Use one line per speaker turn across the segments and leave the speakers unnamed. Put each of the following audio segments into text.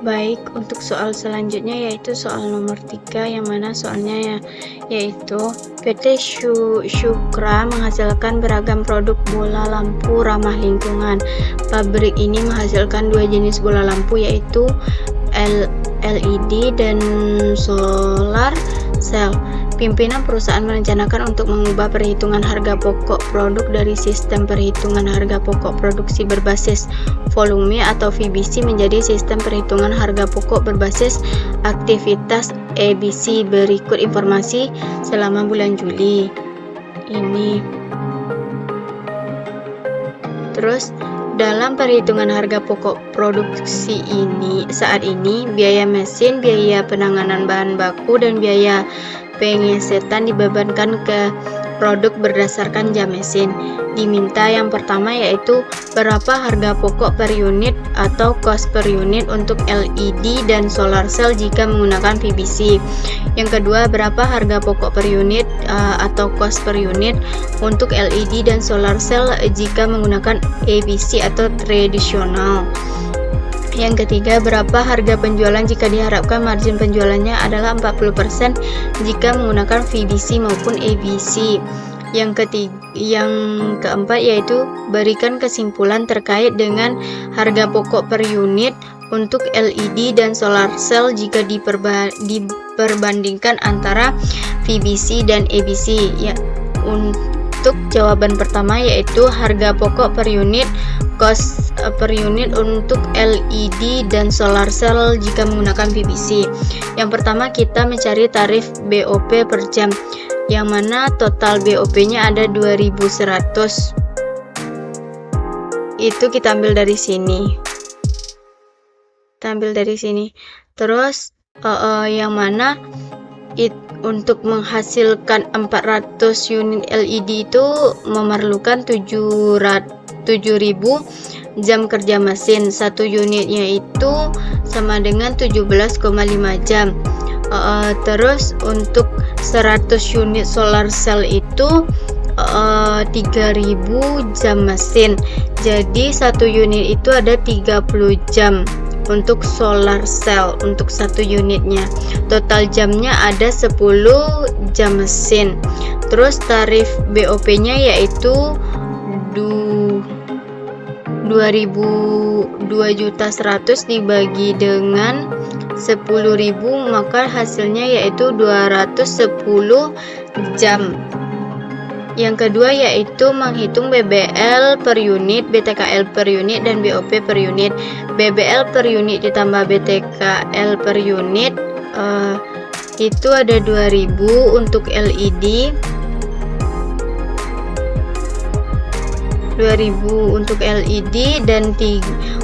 Baik, untuk soal selanjutnya yaitu soal nomor 3, yang mana soalnya yaitu PT Syukra menghasilkan beragam produk bola lampu ramah lingkungan. Pabrik ini menghasilkan dua jenis bola lampu yaitu LED dan solar cell. Pimpinan perusahaan merencanakan untuk mengubah perhitungan harga pokok produk dari sistem perhitungan harga pokok produksi berbasis volume atau VBC menjadi sistem perhitungan harga pokok berbasis aktivitas ABC. Berikut informasi selama bulan Juli ini. Terus dalam perhitungan harga pokok produksi ini saat ini, biaya mesin, biaya penanganan bahan baku, dan biaya pengesetan dibebankan ke produk berdasarkan jam mesin. Diminta yang pertama yaitu berapa harga pokok per unit atau cost per unit untuk LED dan solar cell jika menggunakan VBC. Yang kedua, berapa harga pokok per unit atau cost per unit untuk LED dan solar cell jika menggunakan ABC atau tradisional. Yang ketiga, berapa harga penjualan jika diharapkan margin penjualannya adalah 40% jika menggunakan VBC maupun ABC. Yang keempat yaitu berikan kesimpulan terkait dengan harga pokok per unit untuk LED dan solar cell jika diperbandingkan antara VBC dan ABC. Ya, untuk jawaban pertama yaitu harga pokok per unit, cost per unit untuk LED dan solar cell jika menggunakan VBC. Yang pertama kita mencari tarif BOP per jam, yang mana total BOP-nya ada 2100. Itu kita ambil dari sini. Terus yang mana untuk menghasilkan 400 unit LED itu memerlukan 7.000 jam kerja mesin. Satu unitnya itu sama dengan 17,5 jam. Terus untuk 100 unit solar cell itu 3.000 jam mesin. Jadi satu unit itu ada 30 jam untuk solar cell untuk satu unitnya. Total jamnya ada 10 jam mesin. Terus tarif BOP-nya yaitu 2.100 dibagi dengan 10.000, maka hasilnya yaitu 210 jam. Yang kedua yaitu menghitung BBL per unit, BTKL per unit, dan BOP per unit. BBL per unit ditambah BTKL per unit itu ada 2.000 untuk LED, 2.000 untuk LED, dan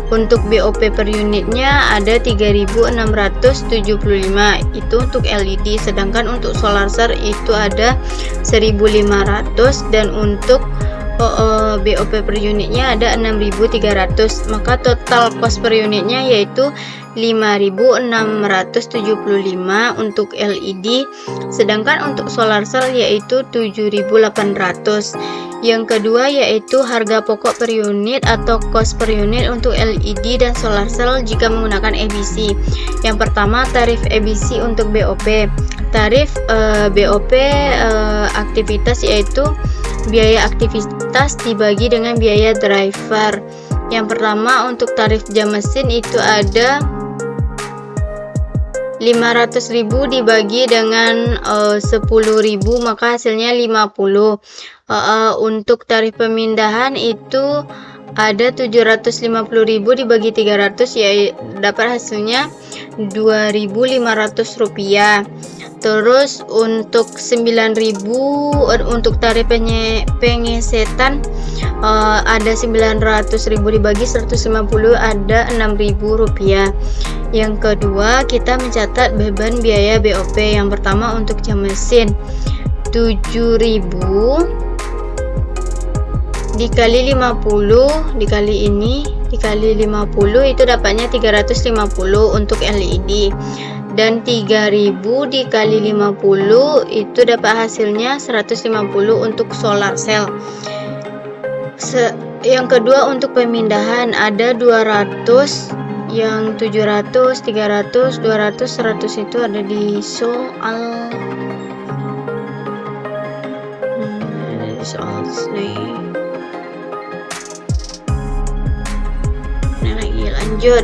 untuk BOP per unitnya ada 3.675 itu untuk LED. Sedangkan untuk solar cell itu ada 1.500, dan untuk BOP per unitnya ada 6.300. Maka total cost per unitnya yaitu 5.675 untuk LED, sedangkan untuk solar cell yaitu 7.800. Yang kedua yaitu harga pokok per unit atau cost per unit untuk LED dan solar cell jika menggunakan ABC. Yang pertama, tarif ABC untuk BOP. Tarif BOP aktivitas yaitu biaya aktivitas dibagi dengan biaya driver. Yang pertama untuk tarif jam mesin itu ada 500.000 dibagi dengan 10.000, maka hasilnya 50. Untuk tarif pemindahan itu ada 750.000 dibagi 300, ya dapat hasilnya 2.500 rupiah. Terus untuk 9.000 untuk tarif pengesetan ada 900.000 dibagi 150, ada 6.000 rupiah. Yang kedua kita mencatat beban biaya BOP. Yang pertama untuk jam mesin 7.000 dikali 50 dikali 50 itu dapatnya 350 untuk LED, dan 3.000 dikali 50 itu dapat hasilnya 150 untuk solar cell. Yang kedua untuk pemindahan ada 200 yang 700, 300, 200, 100 itu ada di soal sini. Nah, lagi lanjut.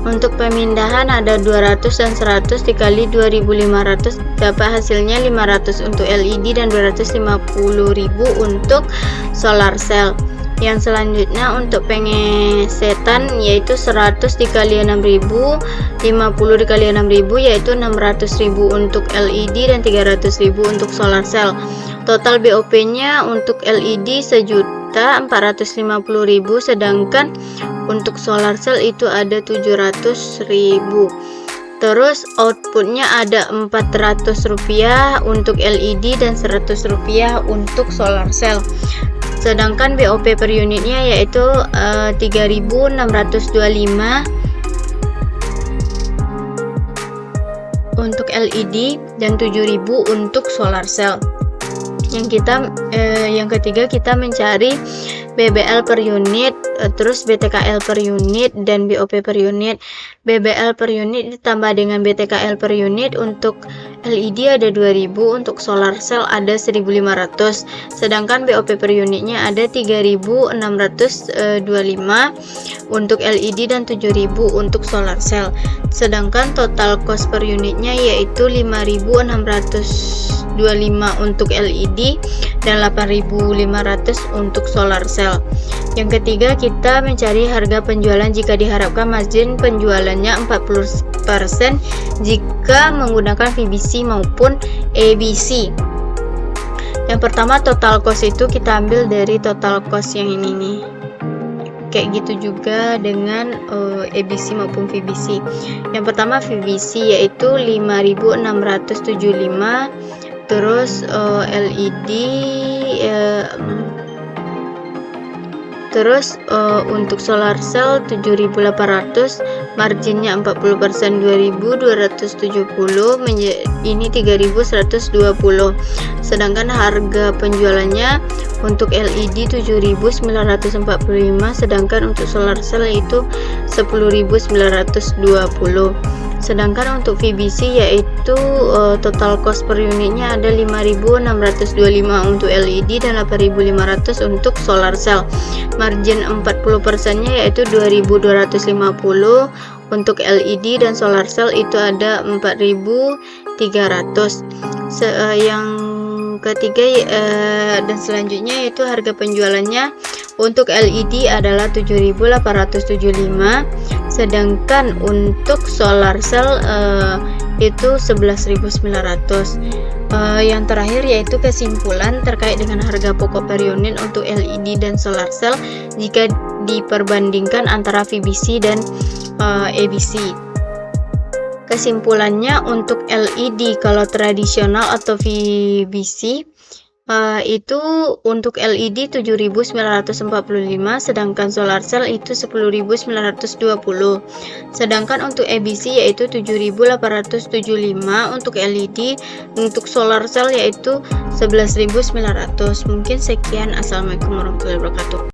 Untuk pemindahan ada 200 dan 100 dikali 2500 dapat hasilnya 500 untuk LED dan 250.000 untuk solar cell. Yang selanjutnya untuk pengesetan yaitu 100 dikali 6000, 50 dikali 6000 yaitu 600.000 untuk LED dan 300.000 untuk solar cell. Total BOP-nya untuk LED 1.450.000, sedangkan untuk solar cell itu ada 700.000. Terus outputnya ada Rp400 untuk LED dan Rp100 untuk solar cell. Sedangkan BOP per unitnya yaitu 3.625 untuk LED dan 7.000 untuk solar cell. Yang ketiga kita mencari BBL per unit, terus BTKL per unit dan BOP per unit. BBL per unit ditambah dengan BTKL per unit. Untuk LED ada 2000, untuk solar cell ada 1500, sedangkan BOP per unitnya ada 3625 untuk LED dan 7000 untuk solar cell. Sedangkan total cost per unitnya yaitu 5625 untuk LED dan 8500 untuk solar cell. Yang ketiga kita mencari harga penjualan jika diharapkan margin penjualannya 40% jika menggunakan VBC maupun ABC. Yang pertama total cost itu kita ambil dari total cost yang ini nih. Kayak gitu juga dengan ABC maupun VBC. Yang pertama VBC yaitu 5675, terus LED terus untuk solar cell 7.800, marginnya 40% 2.270, ini 3.120. Sedangkan harga penjualannya untuk LED 7.945, sedangkan untuk solar cell itu 10.920. Sedangkan untuk VBC yaitu total cost per unitnya ada 5.625 untuk LED dan 8.500 untuk solar cell. Margin 40% nya yaitu 2.250 untuk LED dan solar cell itu ada 4.300. Yang ketiga dan selanjutnya yaitu harga penjualannya untuk LED adalah 7.875, sedangkan untuk solar cell itu 11.900. Yang terakhir yaitu kesimpulan terkait dengan harga pokok per unit untuk LED dan solar cell jika diperbandingkan antara VBC dan ABC. Kesimpulannya untuk LED kalau tradisional atau VBC itu untuk LED 7.945, sedangkan solar cell itu 10.920. Sedangkan untuk ABC yaitu 7.875 untuk LED, untuk solar cell yaitu 11.900. Mungkin sekian. Assalamualaikum warahmatullahi wabarakatuh.